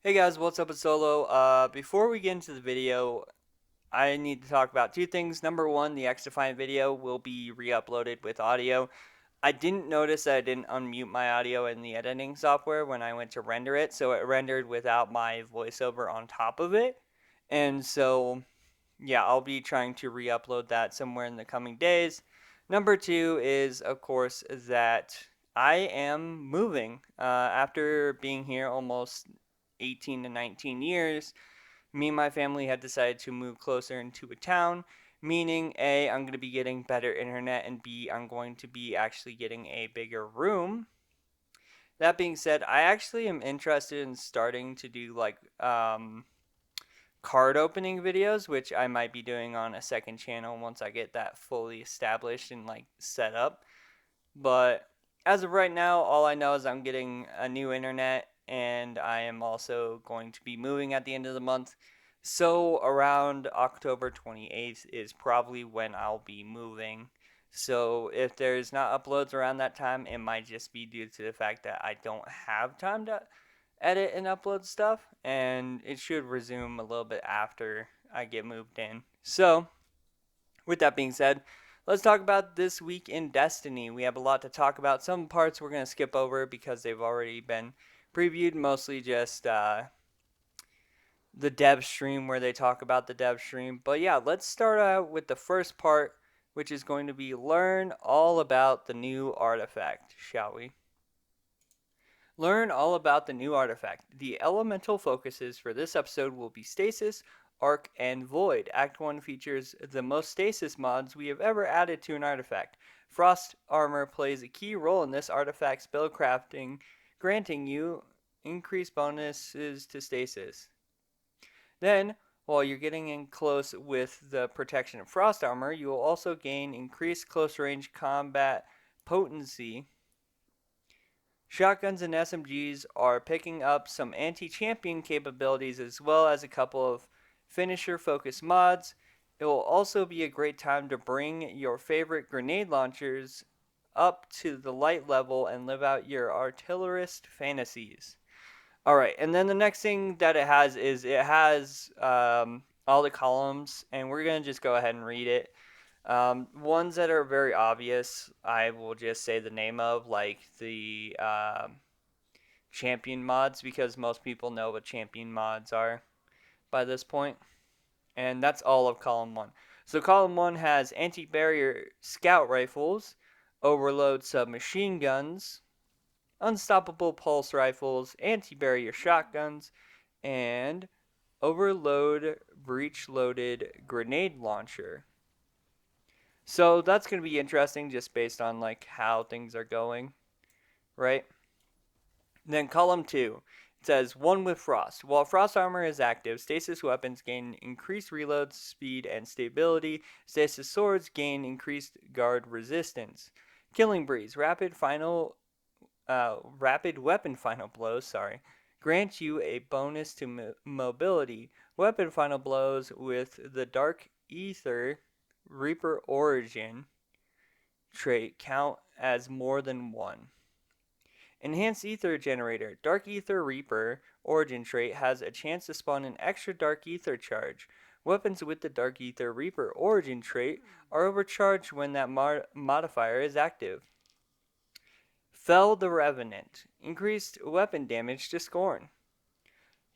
Hey guys, what's up? It's Solo. Before we get into the video, I need to talk about two things. Number one, the X-Defiant video will be re-uploaded with audio. I didn't notice that I didn't unmute my audio in the editing software when I went to render it, so it rendered without my voiceover on top of it. And so, yeah, I'll be trying to re-upload that somewhere in the coming days. Number two is, of course, that I am moving. After being here almost 18 to 19 years, me and my family had decided to move closer into a town, meaning A, I'm going to be getting better internet, and B, I'm going to be actually getting a bigger room. That being said, I actually am interested in starting to do card opening videos, which I might be doing on a second channel once I get that fully established and set up. But as of right now, all I know is I'm getting a new internet and I am also going to be moving at the end of the month. So around October 28th is probably when I'll be moving. So if there's not uploads around that time, it might just be due to the fact that I don't have time to edit and upload stuff, and it should resume a little bit after I get moved in. So, with that being said, let's talk about this week in Destiny. We have a lot to talk about. Some parts we're going to skip over because they've already been previewed, mostly just the dev stream where they talk about the dev stream. But yeah, let's start out with the first part, which is going to be learn all about the new artifact, shall we? Learn all about the new artifact. The elemental focuses for this episode will be Stasis, Arc, and Void. Act 1 features the most Stasis mods we have ever added to an artifact. Frost Armor plays a key role in this artifact spellcrafting, granting you increased bonuses to Stasis. Then, while you're getting in close with the protection of Frost Armor, you will also gain increased close range combat potency. Shotguns and SMGs are picking up some anti-champion capabilities as well as a couple of finisher-focused mods. It will also be a great time to bring your favorite grenade launchers up to the light level and live out your artillerist fantasies. All right, and then the next thing that it has is it has all the columns, and we're gonna just go ahead and read it. Ones that are very obvious, I will just say the name of, like the champion mods, because most people know what champion mods are by this point. And that's all of column one. So, column one has anti barrier scout rifles, overload submachine guns, unstoppable pulse rifles, anti barrier shotguns, and overload breech loaded grenade launcher. So that's going to be interesting just based on like how things are going, right? Then column 2, it says one with frost. While frost armor is active, stasis weapons gain increased reload speed and stability. Stasis swords gain increased guard resistance. Killing breeze, rapid weapon final blows, grant you a bonus to mobility. Weapon final blows with the dark ether Reaper origin trait count as more than one. Enhanced Ether Generator. Dark Ether Reaper origin trait has a chance to spawn an extra Dark Ether charge. Weapons with the Dark Ether Reaper origin trait are overcharged when that modifier is active. Fell the Revenant. Increased weapon damage to Scorn.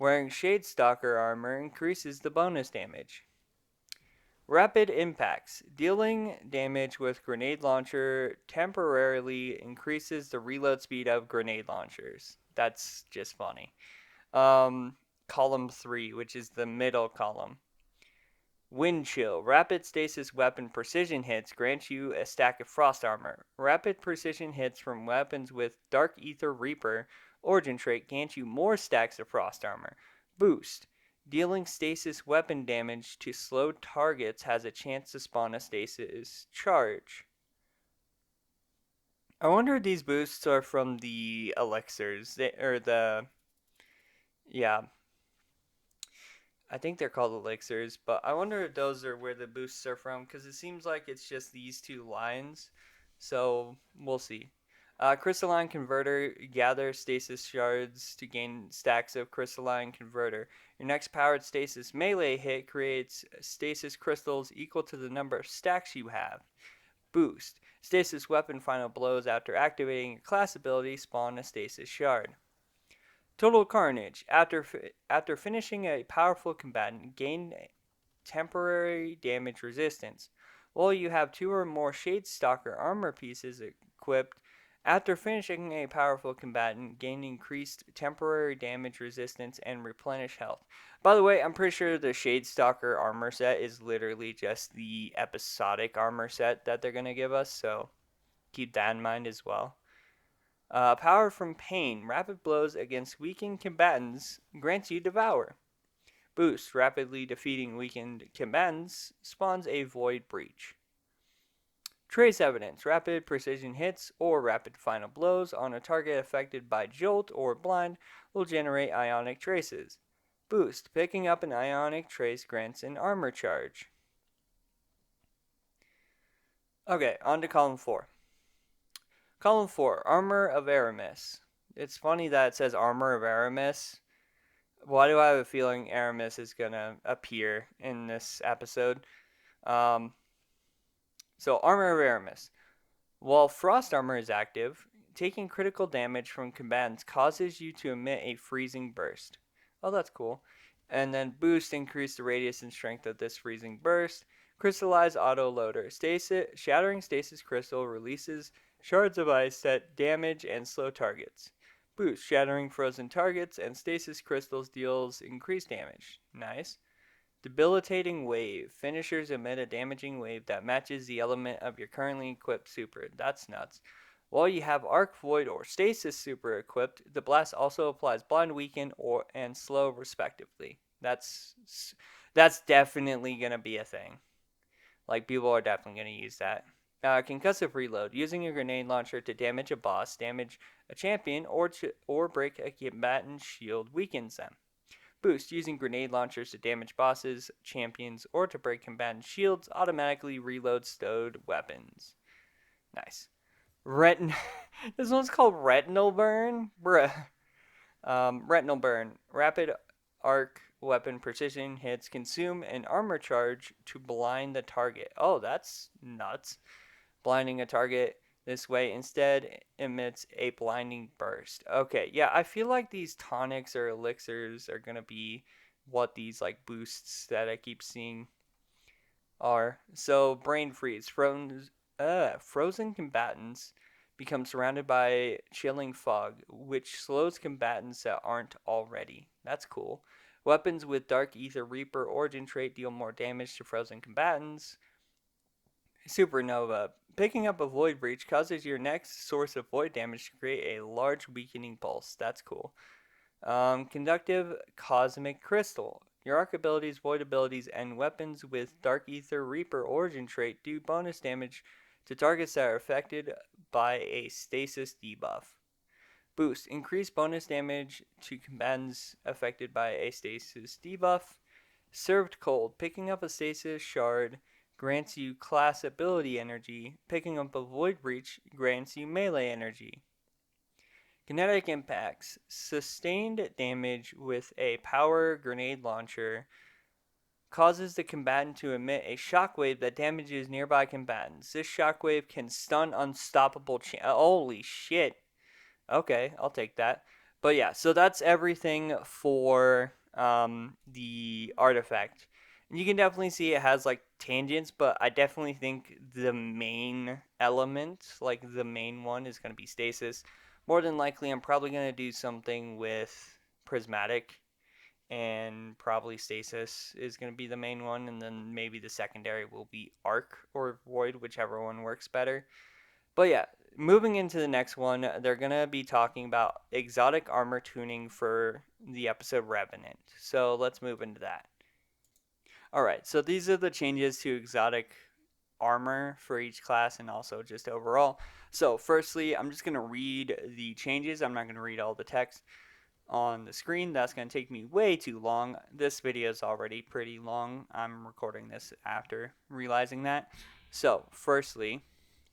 Wearing Shade Stalker armor increases the bonus damage. Rapid impacts. Dealing damage with grenade launcher temporarily increases the reload speed of grenade launchers. That's just funny. Column 3, which is the middle column. Wind chill. Rapid stasis weapon precision hits grant you a stack of frost armor. Rapid precision hits from weapons with Dark Ether Reaper origin trait grant you more stacks of frost armor. Boost. Dealing stasis weapon damage to slow targets has a chance to spawn a stasis charge. I wonder if these boosts are from the elixirs, yeah, I think they're called elixirs, but I wonder if those are where the boosts are from, because it seems like it's just these two lines, so we'll see. Crystalline Converter. Gather stasis shards to gain stacks of Crystalline Converter. Your next powered stasis melee hit creates stasis crystals equal to the number of stacks you have. Boost. Stasis weapon final blows after activating your class ability spawn a stasis shard. Total Carnage. After finishing a powerful combatant, gain temporary damage resistance. While you have 2 or more Shadestalker armor pieces equipped, after finishing a powerful combatant, gain increased temporary damage resistance and replenish health. By the way, I'm pretty sure the Shadestalker armor set is literally just the episodic armor set that they're going to give us, so keep that in mind as well. Power from Pain. Rapid blows against weakened combatants grants you Devour. Boost. Rapidly defeating weakened combatants spawns a Void Breach. Trace Evidence. Rapid precision hits or rapid final blows on a target affected by Jolt or Blind will generate ionic traces. Boost. Picking up an ionic trace grants an armor charge. Okay, on to column 4. Column 4. Armor of Aramis. It's funny that it says Armor of Aramis. Why do I have a feeling Aramis is going to appear in this episode? So, Armor of Aramis. While Frost Armor is active, taking critical damage from combatants causes you to emit a freezing burst. Oh, that's cool. And then Boost. Increase the radius and strength of this freezing burst. Crystallize Auto Loader. Shattering Stasis Crystal releases shards of ice that damage and slow targets. Boost. Shattering frozen targets and stasis crystals deals increased damage. Nice. Debilitating Wave. Finishers emit a damaging wave that matches the element of your currently equipped super. That's nuts. While you have Arc, Void, or Stasis super equipped, the blast also applies Blind, Weaken, and Slow respectively. That's definitely going to be a thing. Like, people are definitely going to use that. Concussive Reload. Using a grenade launcher to damage a boss, damage a champion, or break a combatant shield weakens them. Boost. Using grenade launchers to damage bosses, champions, or to break combatant shields automatically reload stowed weapons. Nice. This one's called Retinal Burn? Bruh. Retinal Burn. Rapid arc weapon precision hits consume an armor charge to blind the target. Oh, that's nuts. Blinding a target this way instead emits a blinding burst. Okay, yeah, I feel like these tonics or elixirs are going to be what these like boosts that I keep seeing are. So, Brain Freeze. Frozen combatants become surrounded by chilling fog, which slows combatants that aren't already. That's cool. Weapons with Dark Ether Reaper origin trait deal more damage to frozen combatants. Supernova. Picking up a Void Breach causes your next source of void damage to create a large weakening pulse. That's cool. Conductive Cosmic Crystal. Your arc abilities, void abilities, and weapons with Dark Ether Reaper origin trait do bonus damage to targets that are affected by a stasis debuff. Boost. Increase bonus damage to combatants affected by a stasis debuff. Served Cold. Picking up a stasis shard grants you class ability energy. Picking up a Void Breach grants you melee energy. Kinetic Impacts. Sustained damage with a power grenade launcher causes the combatant to emit a shockwave that damages nearby combatants. This shockwave can stun unstoppable holy shit. Okay, I'll take that. But yeah, so that's everything for the artifact. And you can definitely see it has like tangents, but I definitely think the main element, like the main one, is going to be stasis. More than likely, I'm probably going to do something with prismatic, and probably stasis is going to be the main one, and then maybe the secondary will be arc or void, whichever one works better. But yeah, moving into the next one, they're going to be talking about exotic armor tuning for the episode Revenant. So let's move into that. Alright, so these are the changes to exotic armor for each class and also just overall. So firstly, I'm just going to read the changes. I'm not going to read all the text on the screen. That's going to take me way too long. This video is already pretty long. I'm recording this after realizing that. So firstly,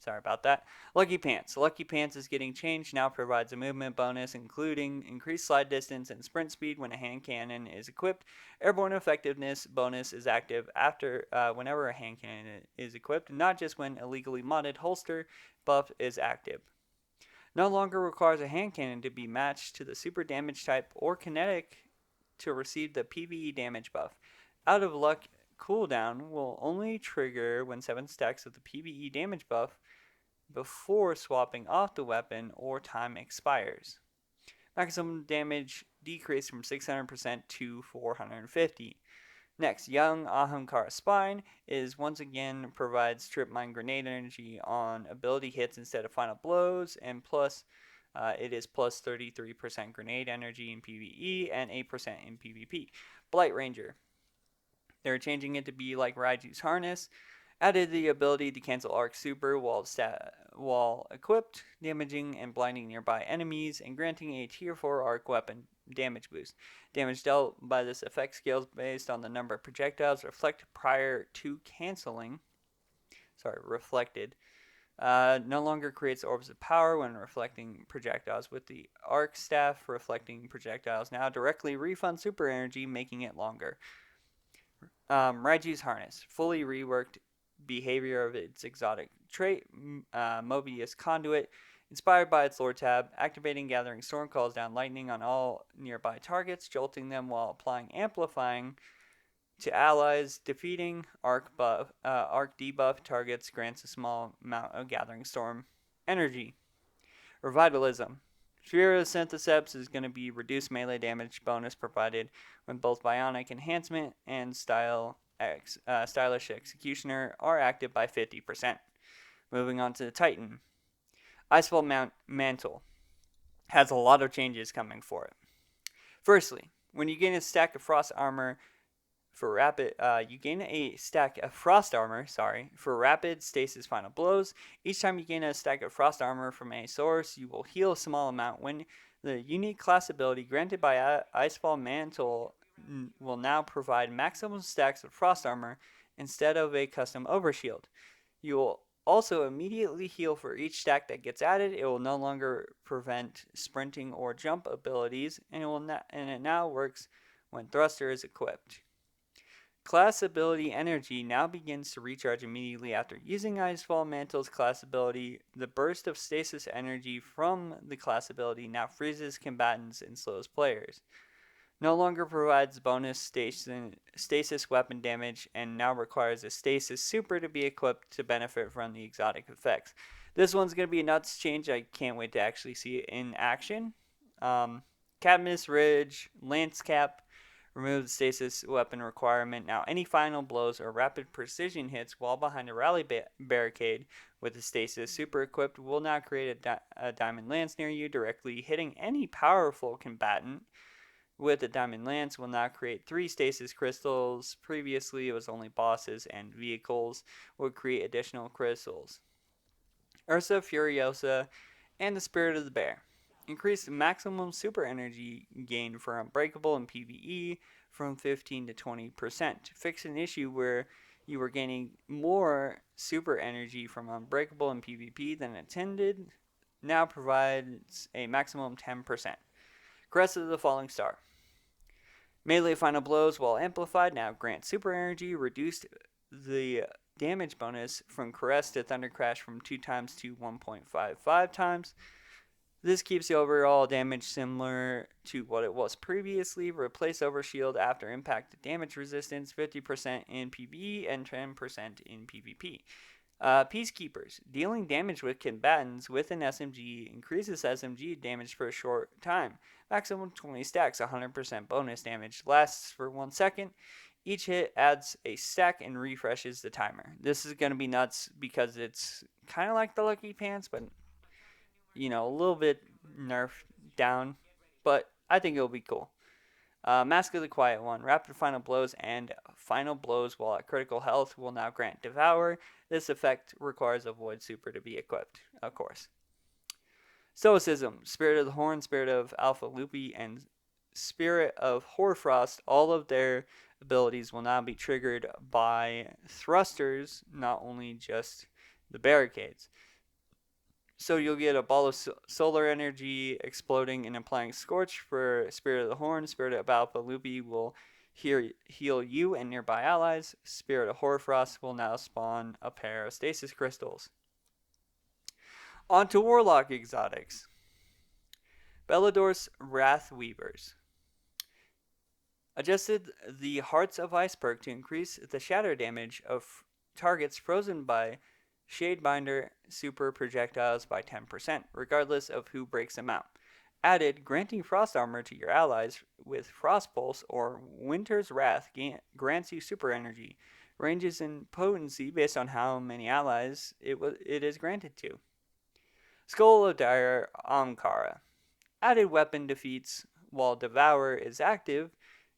Sorry about that. Lucky Pants. Lucky Pants is getting changed. Now provides a movement bonus, including increased slide distance and sprint speed when a hand cannon is equipped. Airborne effectiveness bonus is active after whenever a hand cannon is equipped, not just when illegally modded holster buff is active. No longer requires a hand cannon to be matched to the super damage type or kinetic to receive the PvE damage buff. Out of Luck cooldown will only trigger when 7 stacks of the PvE damage buff before swapping off the weapon or time expires. Maximum damage decreased from 600% to 450. Next, Young Ahamkara Spine is once again provides Trip Mine Grenade energy on ability hits instead of final blows, and plus it is plus 33% grenade energy in PvE and 8% in PvP. Blight Ranger. They're changing it to be like Raiju's Harness. Added the ability to cancel Arc Super while equipped, damaging and blinding nearby enemies, and granting a Tier 4 Arc weapon damage boost. Damage dealt by this effect scales based on the number of projectiles reflected prior to canceling. Reflected. No longer creates orbs of power when reflecting projectiles, with the Arc Staff reflecting projectiles now directly refund super energy, making it longer. Raiju's Harness, fully reworked behavior of its exotic trait, Mobius Conduit, inspired by its lore tab. Activating Gathering Storm calls down lightning on all nearby targets, jolting them while applying Amplifying to allies. Defeating Arc debuff targets grants a small amount of Gathering Storm energy. Revitalism. Sphere of Syntheseps is going to be reduced melee damage bonus provided when both Bionic Enhancement and Stylish Executioner are active by 50%. Moving on to the Titan. Icefall Mantle has a lot of changes coming for it. Firstly, when you gain a stack of frost armor for rapid, for rapid stasis final blows. Each time you gain a stack of frost armor from a source, you will heal a small amount. When the unique class ability granted by Icefall Mantle will now provide maximum stacks of frost armor instead of a custom overshield. You will also immediately heal for each stack that gets added. It will no longer prevent sprinting or jump abilities, and it now works when thruster is equipped. Class ability energy now begins to recharge immediately after using Icefall Mantle's class ability. The burst of stasis energy from the class ability now freezes combatants and slows players. No longer provides bonus stasis weapon damage, and now requires a stasis super to be equipped to benefit from the exotic effects. This one's going to be a nuts change. I can't wait to actually see it in action. Cadmus Ridge, Lance Cap, remove the stasis weapon requirement. Now, any final blows or rapid precision hits while behind a rally barricade with the stasis super equipped will now create a diamond lance near you, directly hitting any powerful combatant. With a diamond lance will now create 3 stasis crystals. Previously, it was only bosses and vehicles would create additional crystals. Ursa Furiosa and the Spirit of the Bear. Increased maximum super energy gain for Unbreakable and PvE from 15 to 20%. Fix an issue where you were gaining more super energy from Unbreakable and PvP than intended. Now provides a maximum 10%. Crest of the Falling Star. Melee final blows, while amplified, now grant super energy. Reduced the damage bonus from Caress to Thunder Crash from 2 times to 1.55 times. This keeps the overall damage similar to what it was previously. Replace Overshield after impact damage resistance, 50% in PvE and 10% in PvP. Peacekeepers. Dealing damage with combatants with an SMG increases SMG damage for a short time. Maximum 20 stacks, 100% bonus damage. Lasts for 1 second. Each hit adds a stack and refreshes the timer. This is going to be nuts because it's kind of like the Lucky Pants, but a little bit nerfed down. But I think it'll be cool. Mask of the Quiet One. Rapid final blows and final blows while at critical health will now grant Devour. This effect requires a Void Super to be equipped, of course. Stoicism. Spirit of the Horn, Spirit of Alpha Lupi, and Spirit of Hoarfrost. All of their abilities will now be triggered by thrusters, not only just the barricades. So you'll get a ball of solar energy exploding and applying Scorch for Spirit of the Horn. Spirit of Alpha Lupi will heal you and nearby allies. Spirit of Hoarfrost will now spawn a pair of stasis crystals. On to Warlock exotics. Bellador's Wrath Weavers. Adjusted the Hearts of Ice perk to increase the shatter damage of targets frozen by Shadebinder super projectiles by 10%, regardless of who breaks them out. Added, granting frost armor to your allies with Frost Pulse or Winter's Wrath grants you super energy. Ranges in potency based on how many allies it is granted to. Skull of Dire Ankara. Added weapon defeats while Devour is active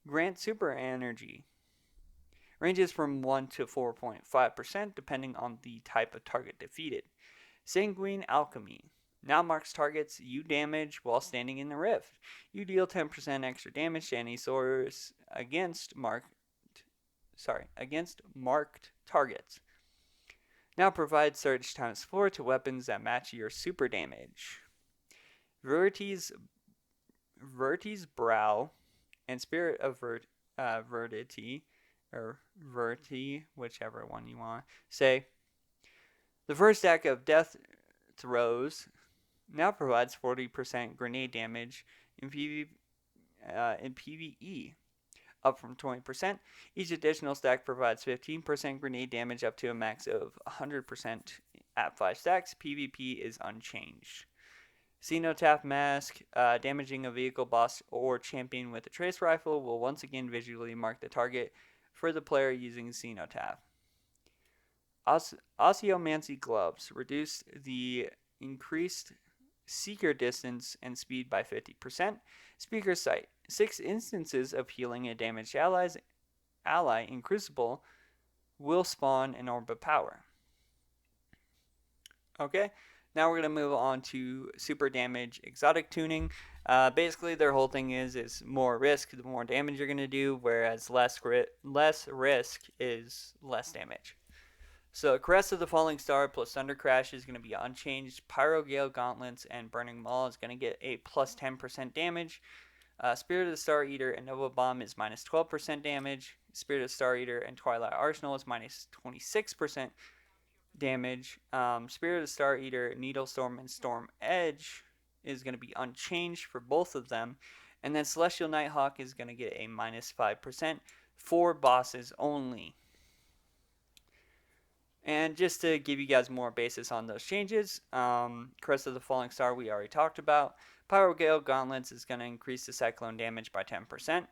grant super energy. Ranges from 1 to 4.5% depending on the type of target defeated. Sanguine Alchemy. Now marks targets you damage while standing in the rift. You deal 10% extra damage to any source against marked targets. Now provide surge times 4 to weapons that match your super damage. Verti's Brow and Spirit of Vertity, or Verti, whichever one you want, say, the first stack of death throws now provides 40% grenade damage in PvE, up from 20%. Each additional stack provides 15% grenade damage up to a max of 100% at 5 stacks. PvP is unchanged. Cenotaph Mask, damaging a vehicle, boss, or champion with a trace rifle will once again visually mark the target for the player using Cenotaph. Osteomancy Gloves reduce the increased seeker distance and speed by 50%. Speaker Sight, 6 instances of healing a damaged ally in Crucible will spawn an Orb of Power. Okay. Now we're going to move on to super damage exotic tuning. Basically, their whole thing is more risk, the more damage you're going to do, whereas less risk is less damage. So Caress of the Falling Star plus Thunder Crash is going to be unchanged. Pyro Gale Gauntlets and Burning Maul is going to get a plus 10% damage. Spirit of the Star Eater and Nova Bomb is minus 12% damage. Spirit of the Star Eater and Twilight Arsenal is minus 26% damage. Spirit of the Star Eater, Needle Storm, and Storm Edge is going to be unchanged for both of them. And then Celestial Nighthawk is going to get a minus 5% for bosses only. And just to give you guys more basis on those changes, Crest of the Falling Star we already talked about. Pyro Gale Gauntlets is going to increase the Cyclone damage by 10%.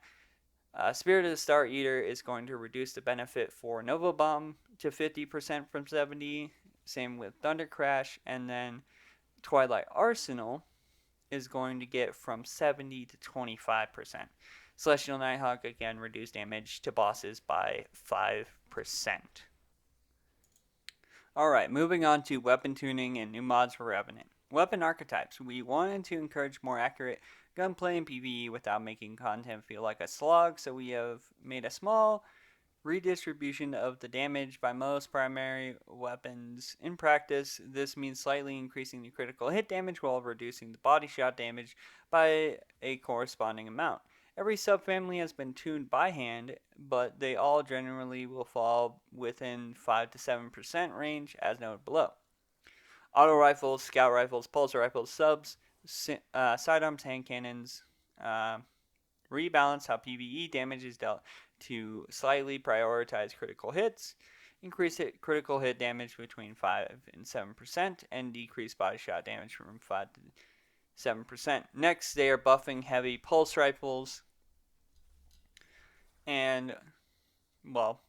Spirit of the Star Eater is going to reduce the benefit for Nova Bomb to 50% from 70%. Same with Thunder Crash. And then Twilight Arsenal is going to get from 70 to 25%. Celestial Nighthawk, again, reduce damage to bosses by 5%. Alright, moving on to weapon tuning and new mods for Revenant. Weapon archetypes. We wanted to encourage more accurate gunplay in PvE without making content feel like a slog, so we have made a small redistribution of the damage by most primary weapons. In practice, this means slightly increasing the critical hit damage while reducing the body shot damage by a corresponding amount. Every subfamily has been tuned by hand, but they all generally will fall within 5 to 7% range as noted below. Auto rifles, scout rifles, pulse rifles, subs, sidearms, hand cannons, rebalance how PvE damage is dealt to slightly prioritize critical hits, increase critical hit damage between 5 and 7%, and decrease body shot damage from 5 to 7%. Next, they are buffing heavy pulse rifles, and, well,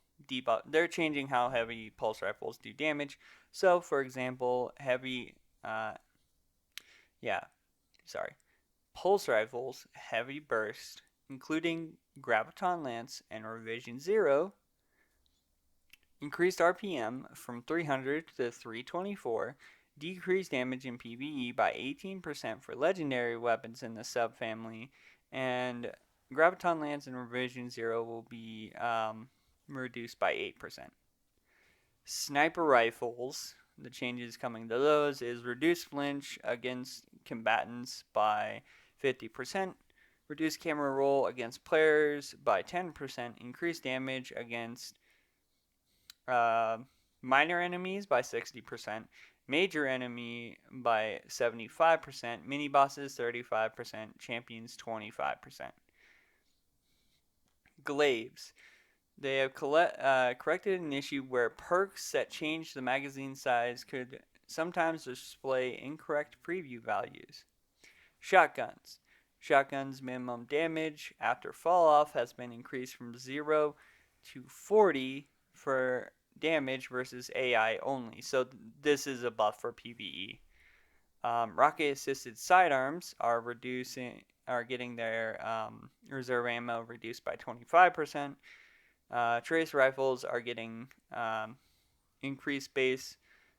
they're changing how heavy pulse rifles do damage. So, for example, pulse rifles, heavy burst, including Graviton Lance and Revision 0, increased RPM from 300 to 324, decreased damage in PvE by 18% for legendary weapons in the subfamily, and Graviton Lance and Revision 0 will be reduced by 8%. Sniper rifles, the changes coming to those is reduce flinch against combatants by 50%, reduce camera roll against players by 10%, increase damage against minor enemies by 60%, major enemy by 75%, mini bosses 35%, champions 25%. Glaives. They have corrected an issue where perks that change the magazine size could sometimes display incorrect preview values. Shotguns. Shotgun's minimum damage after fall off has been increased from 0 to 40 for damage versus AI only. So this is a buff for PvE. Rocket assisted sidearms are getting their reserve ammo reduced by 25%. Trace rifles are getting increased base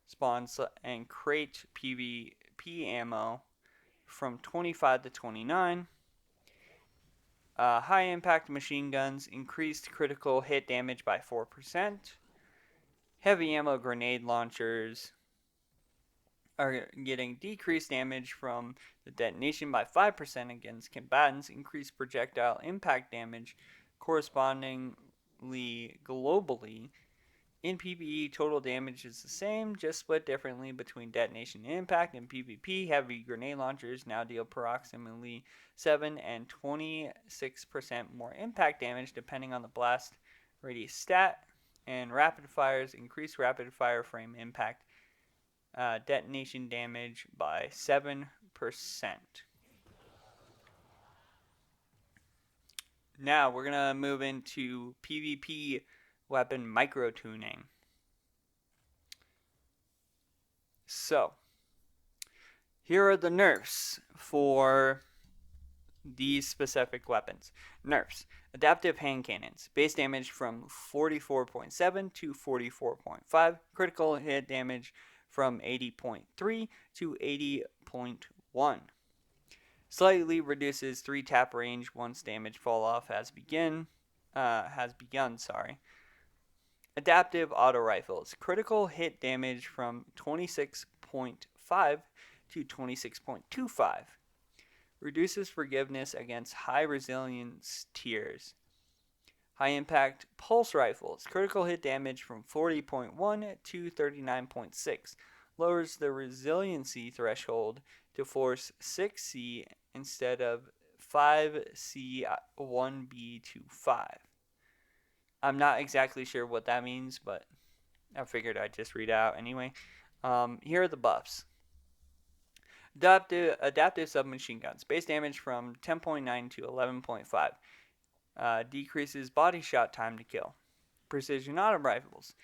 spawns and crate PvP ammo from 25 to 29. High impact machine guns increased critical hit damage by 4%. Heavy ammo grenade launchers are getting decreased damage from the detonation by 5% against combatants, increased projectile impact damage correspondingly globally. In PvE, total damage is the same, just split differently between detonation and impact. In PvP, heavy grenade launchers now deal approximately 7 and 26% more impact damage depending on the blast radius stat, and rapid fires increase rapid fire frame impact detonation damage by 7%. Now we're going to move into PvP weapon micro tuning. So, here are the nerfs for these specific weapons. Nerfs. Adaptive hand cannons. Base damage from 44.7 to 44.5. Critical hit damage from 80.3 to 80.1. Slightly reduces 3 tap range once damage fall off has begun. Adaptive auto rifles. Critical hit damage from 26.5 to 26.25. Reduces forgiveness against high resilience tiers. High impact pulse rifles. Critical hit damage from 40.1 to 39.6. Lowers the resiliency threshold to force 6C instead of 5C 1B to 5. I'm not exactly sure what that means, but I figured I'd just read out anyway. Here are the buffs. Adaptive submachine guns. Base damage from 10.9 to 11.5. Decreases body shot time to kill. Precision auto rifles.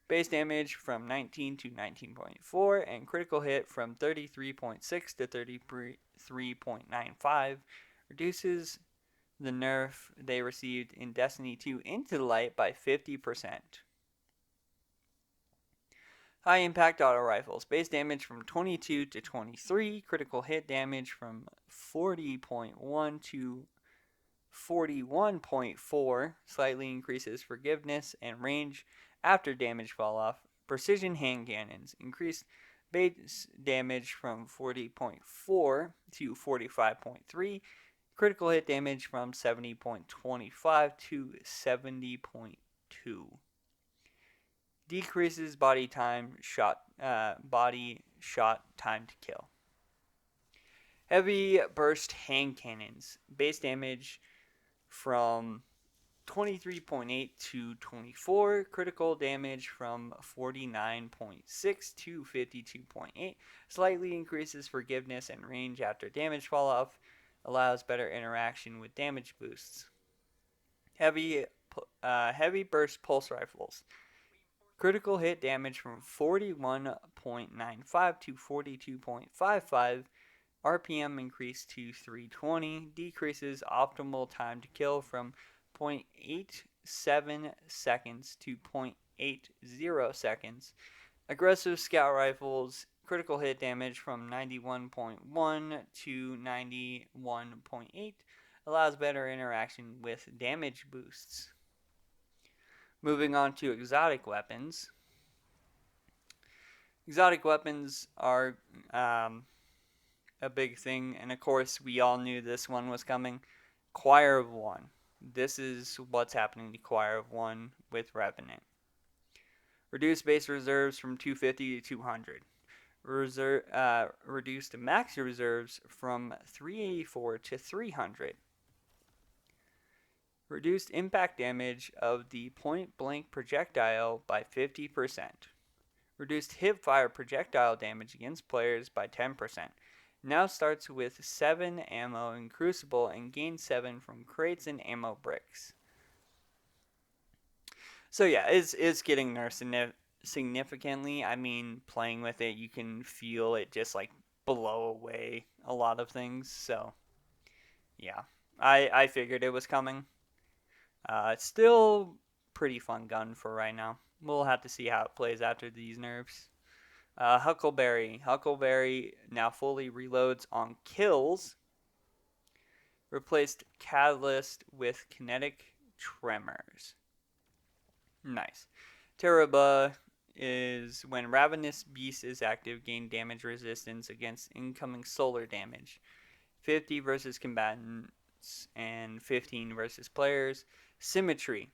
Base damage from 19 to 19.4 and critical hit from 33.6 to 33.95. Reduces the nerf they received in Destiny 2 into the light by 50%. High impact auto rifles. Base damage from 22 to 23. Critical hit damage from 40.1 to 41.4. Slightly increases forgiveness and range after damage fall off. Precision hand cannons. Increased base damage from 40.4 to 45.3. Critical hit damage from 70.25 to 70.2. Decreases body shot time to kill. Heavy burst hand cannons. Base damage from 23.8 to 24. Critical damage from 49.6 to 52.8. Slightly increases forgiveness and range after damage fall off. Allows better interaction with damage boosts. Heavy burst pulse rifles. Critical hit damage from 41.95 to 42.55. RPM increased to 320. Decreases optimal time to kill from 0.87 seconds to 0.80 seconds. Aggressive scout rifles. Critical hit damage from 91.1 to 91.8. Allows better interaction with damage boosts. Moving on to exotic weapons. Exotic weapons are a big thing, and of course, we all knew this one was coming. Choir of One. This is what's happening to Choir of One with Revenant. Reduce base reserves from 250 to 200. Reduced max reserves from 384 to 300. Reduced impact damage of the point blank projectile by 50%. Reduced hip-fire projectile damage against players by 10%. Now starts with 7 ammo in Crucible and gains 7 from crates and ammo bricks. So yeah, it's getting nerfed significantly. I mean, playing with it, you can feel it just like blow away a lot of things. So yeah, I figured it was coming. It's still pretty fun gun for right now. We'll have to see how it plays after these nerfs. Huckleberry. Huckleberry now fully reloads on kills. Replaced Catalyst with Kinetic Tremors. Nice. Teraba is when Ravenous Beast is active, gain damage resistance against incoming solar damage. 50 versus combatants and 15 versus players. Symmetry.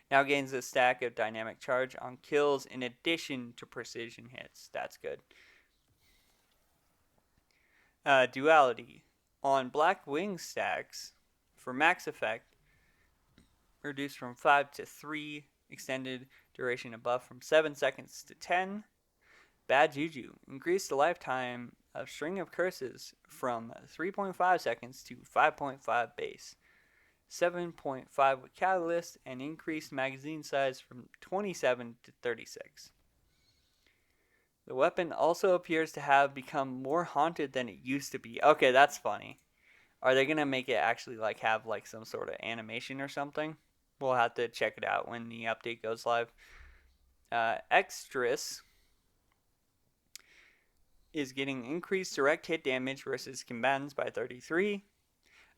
Now gains a stack of dynamic charge on kills in addition to precision hits. That's good. Duality. On Black Wing stacks, for max effect, reduced from 5 to 3, extended duration of buff from 7 seconds to 10. Bad Juju. Increased the lifetime of String of Curses from 3.5 seconds to 5.5 base. 7.5 with Catalyst, and increased magazine size from 27 to 36. The weapon also appears to have become more haunted than it used to be. Okay, that's funny. Are they gonna make it actually like have like some sort of animation or something? We'll have to check it out when the update goes live. Extras is getting increased direct hit damage versus combatants by 33.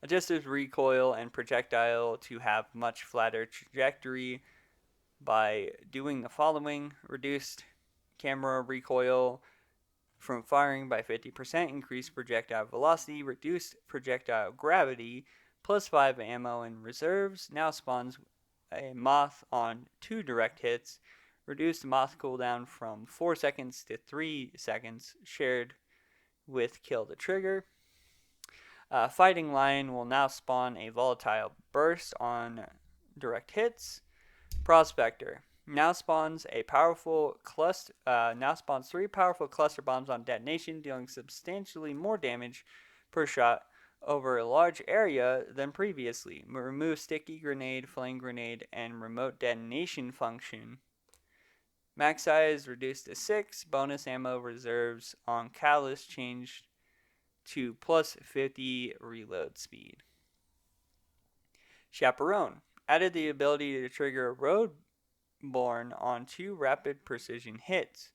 Adjusted recoil and projectile to have much flatter trajectory by doing the following: reduced camera recoil from firing by 50%, increased projectile velocity, reduced projectile gravity, plus 5 ammo in reserves. Now spawns a moth on 2 direct hits, reduced moth cooldown from 4 seconds to 3 seconds, shared with kill the trigger. Fighting Lion will now spawn a volatile burst on direct hits. Prospector now spawns a powerful cluster. Now spawns 3 powerful cluster bombs on detonation, dealing substantially more damage per shot over a large area than previously. Remove sticky grenade, flame grenade, and remote detonation function. Max size reduced to 6. Bonus ammo reserves on Catalyst changed to plus 50 reload speed. Chaperone added the ability to trigger Roadborne on 2 rapid precision hits.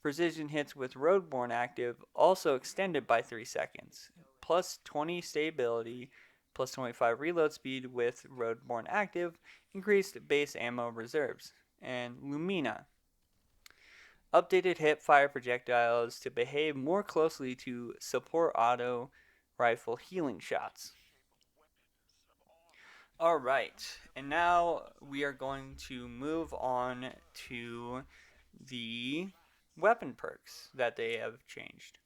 Precision hits with Roadborne active also extended by 3 seconds. Plus 20 stability, plus 25 reload speed with Roadborne active, increased base ammo reserves. And Lumina updated hip fire projectiles to behave more closely to support auto rifle healing shots. Alright, and now we are going to move on to the weapon perks that they have changed.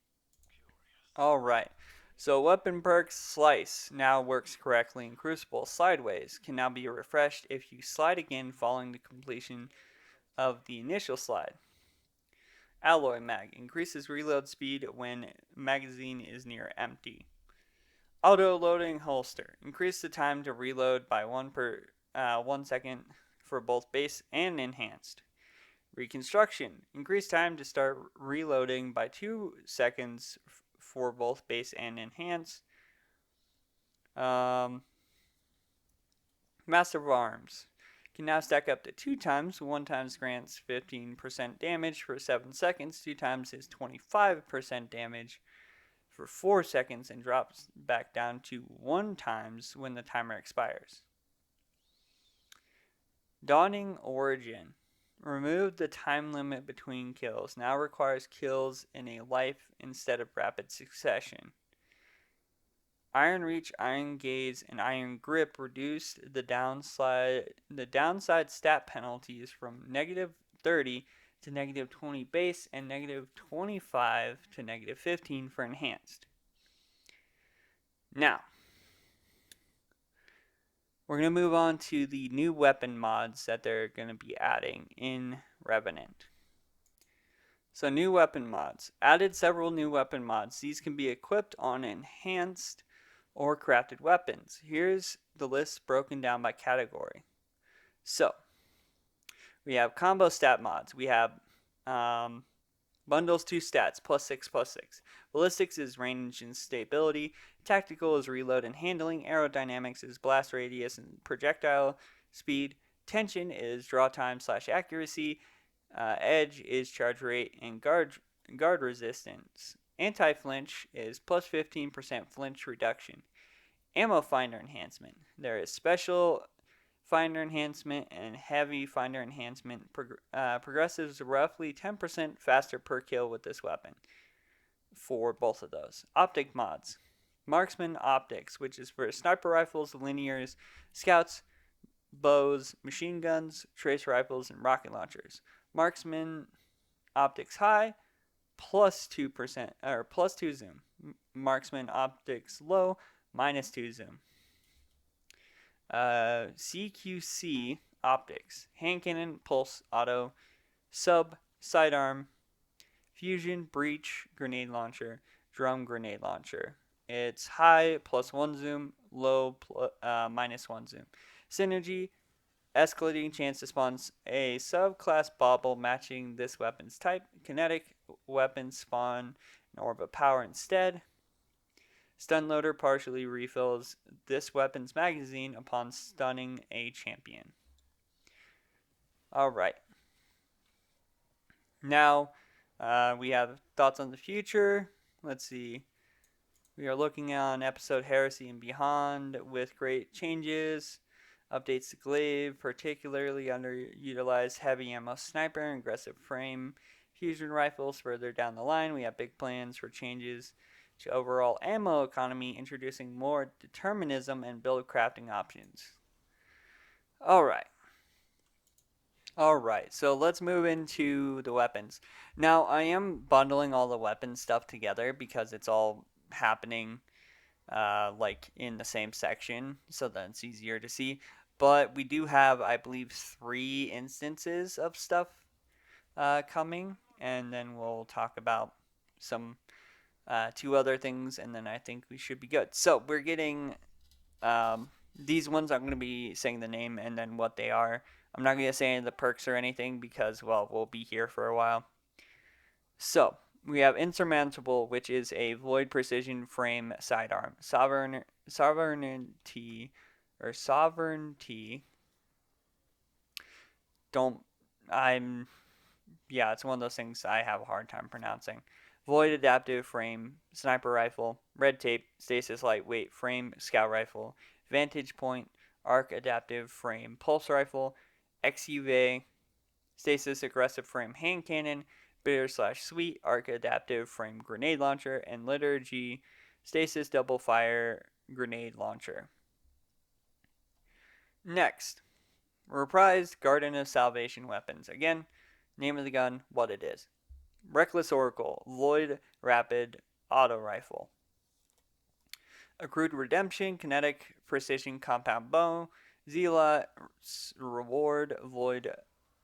Alright, so weapon perks Slice now works correctly in Crucible. Sideways can now be refreshed if you slide again following the completion of the initial slide. Alloy Mag increases reload speed when magazine is near empty. Auto loading holster increase the time to reload by 1 second for both base and enhanced. Reconstruction increase time to start reloading by 2 seconds for both base and enhanced. Master of Arms can now stack up to 2 times. 1 times grants 15% damage for 7 seconds. 2 times is 25% damage for 4 seconds and drops back down to 1 times when the timer expires. Dawning Origin Remove the time limit between kills. Now requires kills in a life instead of rapid succession. Iron Reach, Iron Gaze, and Iron Grip reduced the downside stat penalties from -30 to -20 base and -25 to -15 for enhanced. Now, we're going to move on to the new weapon mods that they're going to be adding in Revenant. So new weapon mods. Added several new weapon mods. These can be equipped on enhanced or crafted weapons. Here's the list broken down by category. So, we have combo stat mods. We have bundles 2 stats, +6/+6. Ballistics is range and stability. Tactical is reload and handling. Aerodynamics is blast radius and projectile speed. Tension is draw time/accuracy. Edge is charge rate and guard resistance. Anti-flinch is +15% flinch reduction. Ammo finder enhancement. There is special finder enhancement and heavy finder enhancement. Progressives roughly 10% faster per kill with this weapon for both of those. Optic mods. Marksman optics, which is for sniper rifles, linears, scouts, bows, machine guns, trace rifles, and rocket launchers. Marksman optics high, +2% or +2 zoom. Marksman optics low, -2 zoom. CQC optics, hand cannon, pulse, auto, sub, sidearm, fusion, breach, grenade launcher, drum grenade launcher. It's high +1 zoom, low -1 zoom. Synergy, escalating chance to spawn a subclass bauble matching this weapon's type. Kinetic weapons spawn an orb of power instead. Stun loader partially refills this weapon's magazine upon stunning a champion. Alright. Now, we have thoughts on the future. Let's see. We are looking on episode Heresy and Beyond with great changes. Updates to Glaive, particularly underutilized heavy ammo sniper and aggressive frame fusion rifles. Further down the line, we have big plans for changes to overall ammo economy, introducing more determinism and build crafting options. Alright, so let's move into the weapons. Now, I am bundling all the weapon stuff together because it's all happening like in the same section, so that it's easier to see. But we do have, I believe, 3 instances of stuff coming, and then we'll talk about some 2 other things, and then I think we should be good. So we're getting these ones. I'm going to be saying the name and then what they are. I'm not going to say any of the perks or anything because, well, we'll be here for a while. So we have Insurmountable, which is a Void Precision Frame Sidearm. Sovereignty. It's one of those things I have a hard time pronouncing. Void Adaptive Frame Sniper Rifle. Red Tape Stasis Lightweight Frame Scout Rifle. Vantage Point Arc Adaptive Frame Pulse Rifle. XUV Stasis Aggressive Frame Hand Cannon. Bitter/Sweet Arc Adaptive Frame Grenade Launcher. And Liturgy Stasis Double Fire Grenade Launcher. Next, reprised Garden of Salvation weapons. Again, name of the gun, what it is. Reckless Oracle, Void Rapid Auto Rifle. Accrued Redemption, Kinetic Precision Compound Bow. Zealot's Reward, Void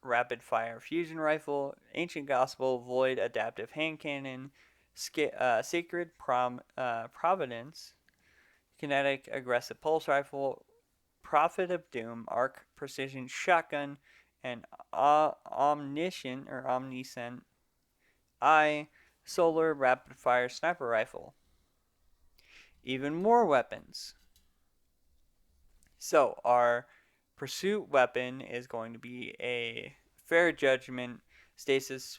Rapid Fire Fusion Rifle. Ancient Gospel, Void Adaptive Hand Cannon. Sacred Providence, Kinetic Aggressive Pulse Rifle. Prophet of Doom, Arc Precision Shotgun, and Omniscient Solar Rapid Fire Sniper Rifle. Even more weapons. So our pursuit weapon is going to be a Fair Judgment Stasis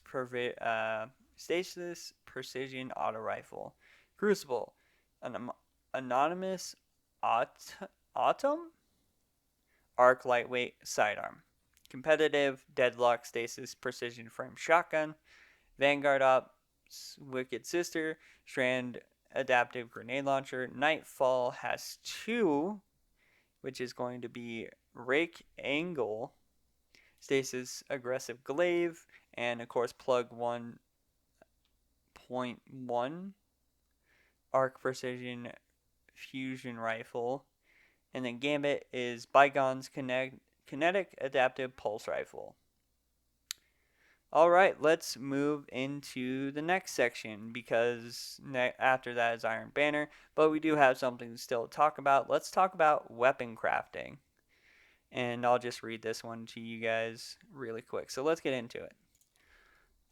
Precision Auto Rifle. Crucible, an Anonymous Autumn Arc Lightweight Sidearm. competitive, deadlock stasis, precision frame shotgun, Vanguard Ops, Wicked Sister, Strand adaptive grenade launcher. Nightfall has two, which is going to be Rake Angle, Stasis aggressive glaive, and of course plug 1.1 arc precision fusion rifle. And then Gambit is Bygone's kinetic adaptive pulse rifle. Alright, let's move into the next section because after that is Iron Banner, but we do have something still to talk about. Let's talk about weapon crafting. And I'll just read this one to you guys really quick. So let's get into it.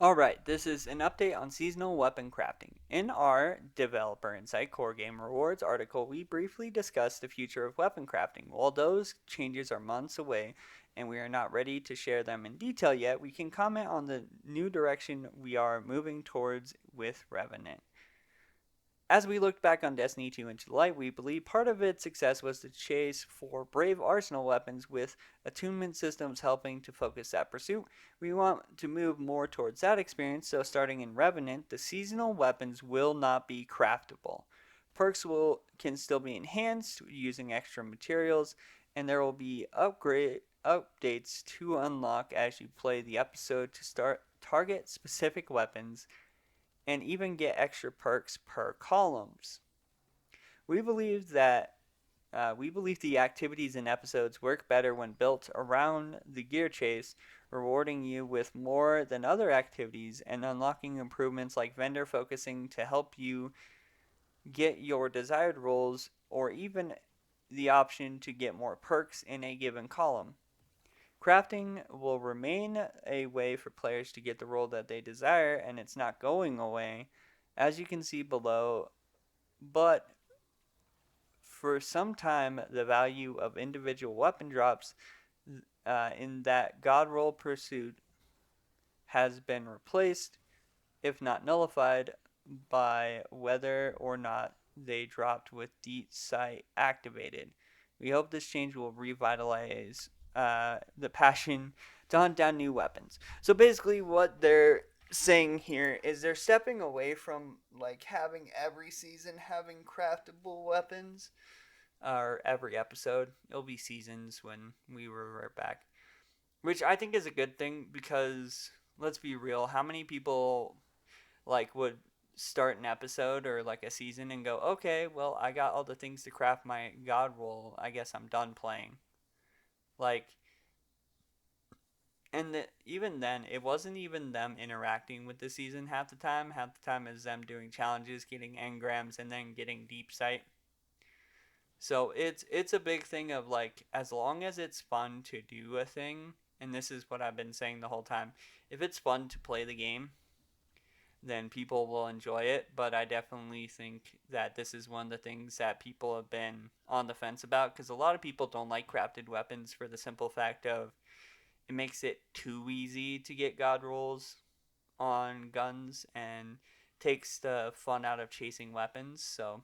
Alright, this is an update on seasonal weapon crafting. In our Developer Insight Core Game Rewards article, we briefly discussed the future of weapon crafting. While those changes are months away and we are not ready to share them in detail yet, we can comment on the new direction we are moving towards with Revenant. As we looked back on Destiny 2 in July, we believe part of its success was the chase for brave arsenal weapons with attunement systems helping to focus that pursuit. We want to move more towards that experience, so starting in Revenant, the seasonal weapons will not be craftable. Perks can still be enhanced using extra materials, and there will be updates to unlock as you play the episode to target specific weapons and even get extra perks per columns. We believe the activities in episodes work better when built around the gear chase, rewarding you with more than other activities and unlocking improvements like vendor focusing to help you get your desired roles, or even the option to get more perks in a given column. Crafting will remain a way for players to get the role that they desire, and it's not going away, as you can see below. But for some time, the value of individual weapon drops in that God roll pursuit has been replaced, if not nullified, by whether or not they dropped with deep sight activated. We hope this change will revitalize the passion to hunt down new weapons. So basically, what they're saying here is they're stepping away from like having every season having craftable weapons, or every episode. It'll be seasons when we revert back, which I think is a good thing because let's be real, how many people like would start an episode or like a season and go, okay, well, I got all the things to craft my god roll. I guess I'm done playing. Like, and even then, it wasn't even them interacting with the season half the time. Half the time is them doing challenges, getting engrams, and then getting deep sight. So it's a big thing of like, as long as it's fun to do a thing, and this is what I've been saying the whole time, if it's fun to play the game, then people will enjoy it. But I definitely think that this is one of the things that people have been on the fence about, because a lot of people don't like crafted weapons for the simple fact of it makes it too easy to get god rolls on guns and takes the fun out of chasing weapons. So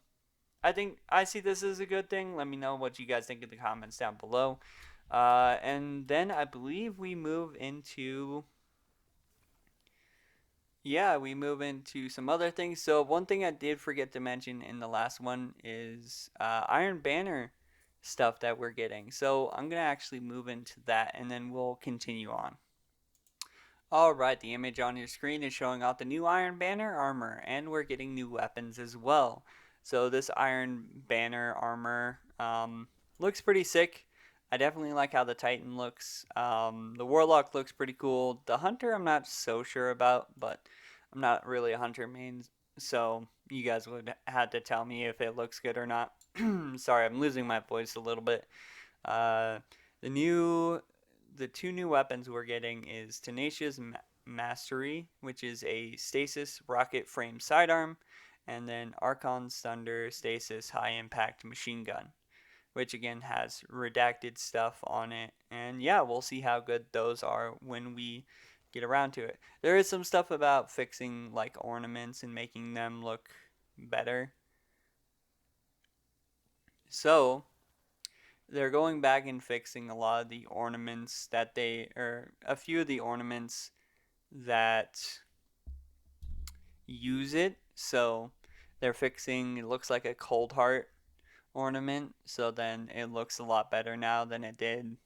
I think I see this as a good thing. Let me know what you guys think in the comments down below. And then I believe we move into some other things. So one thing I did forget to mention in the last one is Iron Banner stuff that we're getting. So I'm going to actually move into that and then we'll continue on. Alright, the image on your screen is showing off the new Iron Banner armor, and we're getting new weapons as well. So this Iron Banner armor looks pretty sick. I definitely like how the Titan looks. The Warlock looks pretty cool. The Hunter I'm not so sure about, but I'm not really a Hunter main, so you guys would have to tell me if it looks good or not. Sorry, I'm losing my voice a little bit. Uh, the two new weapons we're getting is Tenacious Mastery, which is a stasis rocket frame sidearm, and then Archon's Thunder Stasis High Impact Machine Gun, which again has redacted stuff on it. And yeah, we'll see how good those are when we get around to it. There is some stuff about fixing like ornaments and making them look better. So they're going back and fixing a lot of the ornaments that or a few of the ornaments that use it. So they're fixing, it looks like a cold heart ornament. So then it looks a lot better now than it did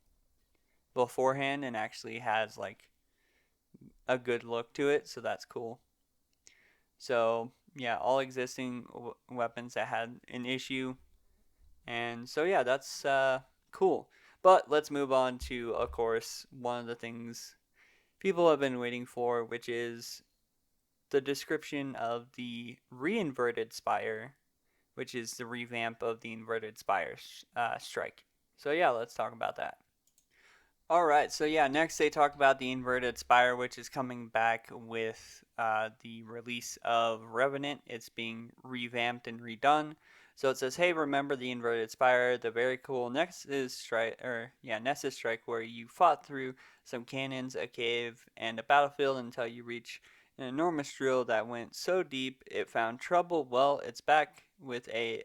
beforehand and actually has like a good look to it. So that's cool. So yeah, all existing weapons that had an issue. And so yeah, that's cool. But let's move on to, of course, one of the things people have been waiting for, which is the description of the re-inverted Spire, which is the revamp of the inverted Spire strike. So yeah, let's talk about that. All right, so yeah, next they talk about the inverted Spire, which is coming back with the release of Revenant. It's being revamped and redone. So it says, "Hey, remember the inverted Spire, the very cool Nexus strike, where you fought through some cannons, a cave, and a battlefield until you reach an enormous drill that went so deep it found trouble. Well, it's back with a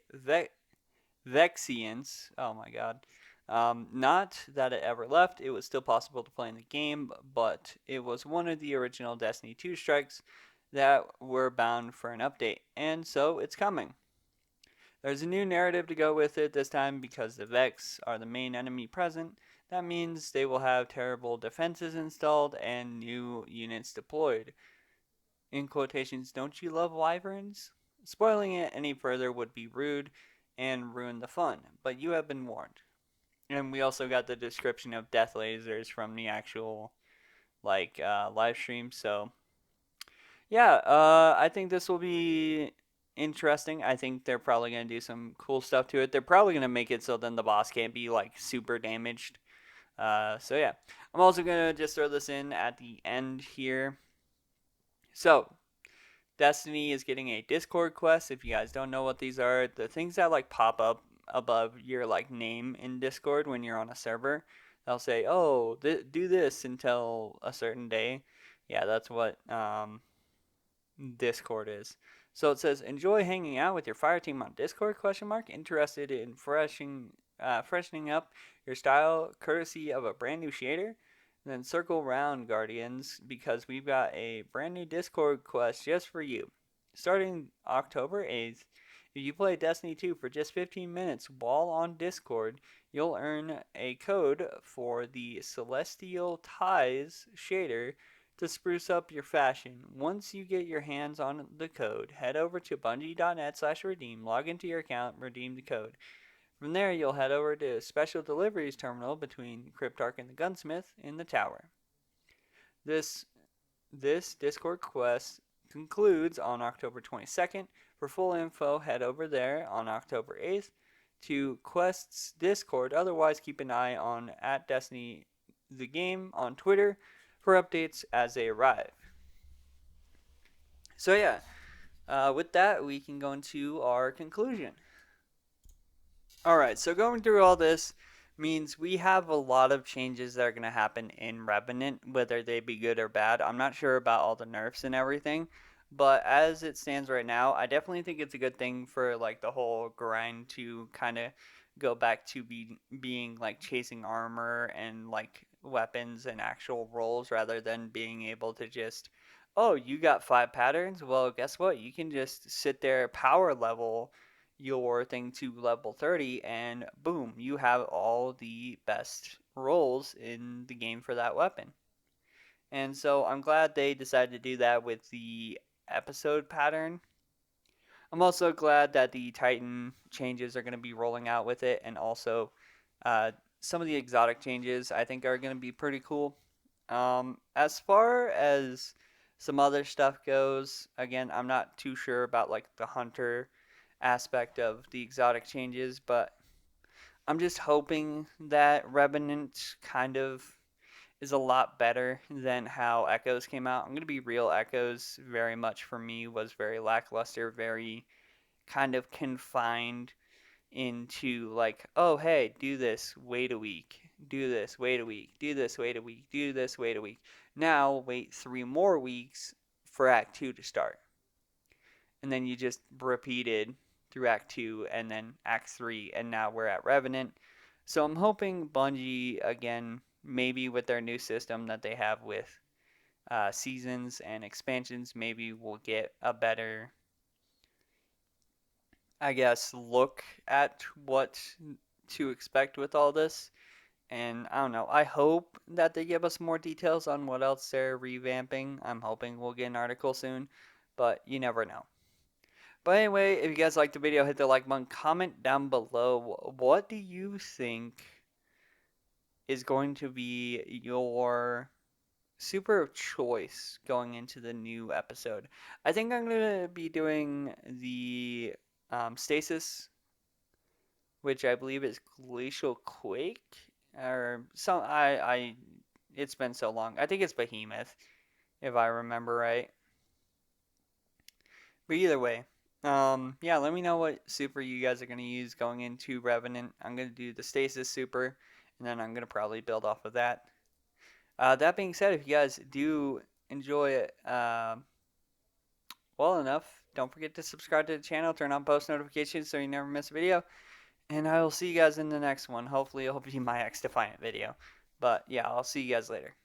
Vexiance. Oh my god. Not that it ever left, it was still possible to play in the game, but it was one of the original Destiny 2 strikes that were bound for an update, and so it's coming. There's a new narrative to go with it this time because the Vex are the main enemy present. That means they will have terrible defenses installed and new units deployed. In quotations, don't you love wyverns? Spoiling it any further would be rude and ruin the fun, but you have been warned. And we also got the description of death lasers from the actual live stream. So yeah, I think this will be interesting. I think they're probably gonna do some cool stuff to it. They're probably gonna make it so then the boss can't be like super damaged. So yeah, I'm also gonna just throw this in at the end here. So Destiny is getting a Discord quest. If you guys don't know what these are, the things that like pop up above your like name in Discord when you're on a server, they'll say, "Oh, do this until a certain day." Yeah, that's what Discord is. So it says, "Enjoy hanging out with your fire team on Discord?" Question mark. Interested in freshening up your style, courtesy of a brand new shader? Then circle round, Guardians, because we've got a brand new Discord quest just for you. Starting October 8th, if you play Destiny 2 for just 15 minutes while on Discord, you'll earn a code for the Celestial Ties shader to spruce up your fashion. Once you get your hands on the code, head over to bungie.net/redeem, log into your account, redeem the code. From there, you'll head over to Special Deliveries Terminal between Cryptarch and the Gunsmith in the tower. This Discord quest concludes on October 22nd. For full info, head over there on October 8th to Quest's Discord. Otherwise, keep an eye on @Destiny the Game on Twitter for updates as they arrive. So yeah, with that, we can go into our conclusion. Alright, so going through all this means we have a lot of changes that are going to happen in Revenant, whether they be good or bad. I'm not sure about all the nerfs and everything, but as it stands right now, I definitely think it's a good thing for like the whole grind to kind of go back to being like chasing armor and like weapons and actual rolls rather than being able to just, oh, you got 5 patterns? Well, guess what? You can just sit there power level your thing to level 30 and boom, you have all the best rolls in the game for that weapon. And so I'm glad they decided to do that with the episode pattern. I'm also glad that the Titan changes are going to be rolling out with it, and also some of the exotic changes I think are going to be pretty cool. As far as some other stuff goes, again, I'm not too sure about like the hunter aspect of the exotic changes, but I'm just hoping that Revenant kind of is a lot better than how Echoes came out. I'm going to be real, Echoes very much for me was very lackluster, very kind of confined into like, oh, hey, do this, wait a week, do this, wait a week, do this, wait a week, do this, wait a week. Now wait 3 more weeks for Act 2 to start. And then you just repeated through Act 2 and then Act 3, and now we're at Revenant. So I'm hoping Bungie, again, maybe with their new system that they have with seasons and expansions, maybe we'll get a better, I guess, look at what to expect with all this. And I don't know. I hope that they give us more details on what else they're revamping. I'm hoping we'll get an article soon, but you never know. But anyway, if you guys liked the video, hit the like button. Comment down below. What do you think is going to be your super of choice going into the new episode? I think I'm going to be doing the stasis, which I believe is glacial quake or some. It's been so long. I think it's behemoth, if I remember right. But either way, yeah, let me know what super you guys are gonna use going into Revenant. I'm gonna do the stasis super, and then I'm gonna probably build off of that. That being said, if you guys do enjoy it well enough, don't forget to subscribe to the channel, turn on post notifications so you never miss a video, and I will see you guys in the next one. Hopefully, it'll be my X Defiant video. But yeah, I'll see you guys later.